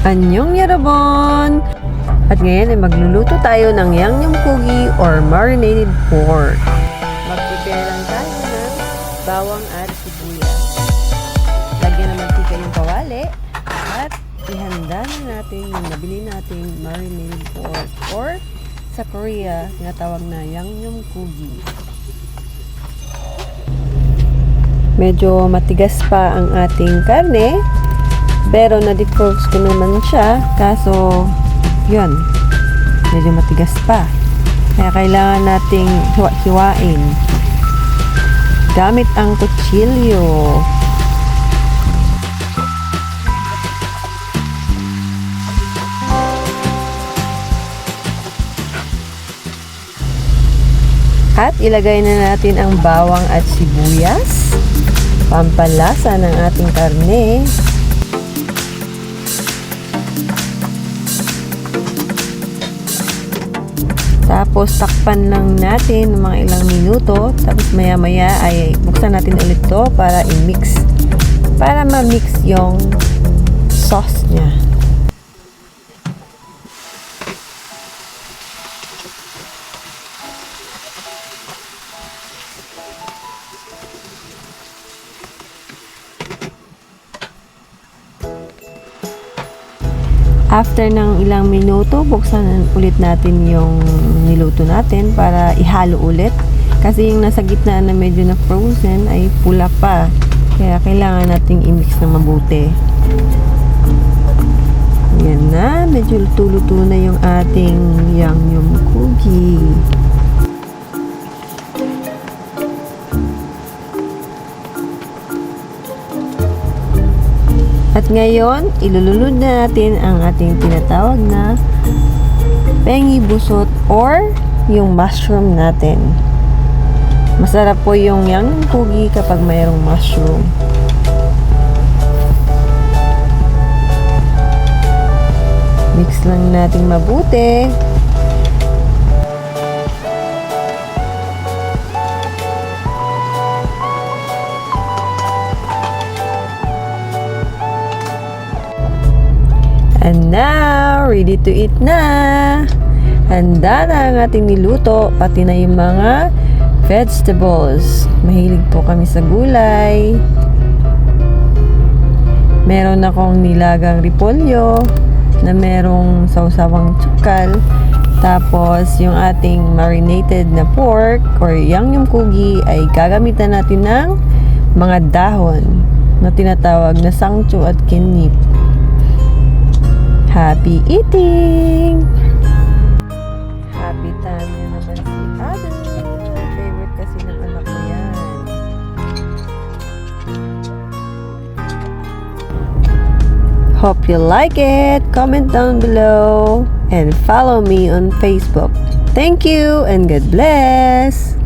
Annyeong yarabon! At ngayon ay magluluto tayo ng yangnyeomgogi or marinated pork. Mag-prepare lang tayo ng bawang at sibuyas. Lagyan ng mantika yung kawali at ihanda na natin yung nabili nating marinated pork or sa Korea tinatawag na yangnyeomgogi. Medyo matigas pa ang ating karne. Pero na-defrost ko naman siya. Kaso, yun. Medyo matigas pa. Kaya kailangan nating hiwa-hiwain. Gamit ang kutsilyo. At ilagay na natin ang bawang at sibuyas. Pampalasa ng ating karne. Tapos takpan lang natin ng mga ilang minuto. Tapos maya maya ay buksan natin ulit to para i-mix. Para ma-mix yung sauce niya. After ng ilang minuto, buksan ulit natin yung niluto natin para ihalo ulit. Kasi yung nasa gitna na medyo na frozen ay pula pa. Kaya kailangan nating i-mix na mabuti. Yan na, medyo luto-luto na yung ating yangnyeomgogi. At ngayon, ilulunod na natin ang ating tinatawag na pengi busot or yung mushroom natin. Masarap po yung yangnyeomgogi kapag mayroong mushroom. Mix lang natin mabuti. And now, ready to eat na! Handa na ang ating niluto, pati na yung mga vegetables. Mahilig po kami sa gulay. Meron akong nilagang repolyo na merong sausawang tsukal. Tapos, yung ating marinated na pork or yangnyeomgogi ay gagamitan natin ng mga dahon na tinatawag na sangcho at kinnip. Happy eating! Happy time na naman si Adam. Favorite kasi ng anak ko yan. Hope you like it. Comment down below and follow me on Facebook. Thank you and God bless!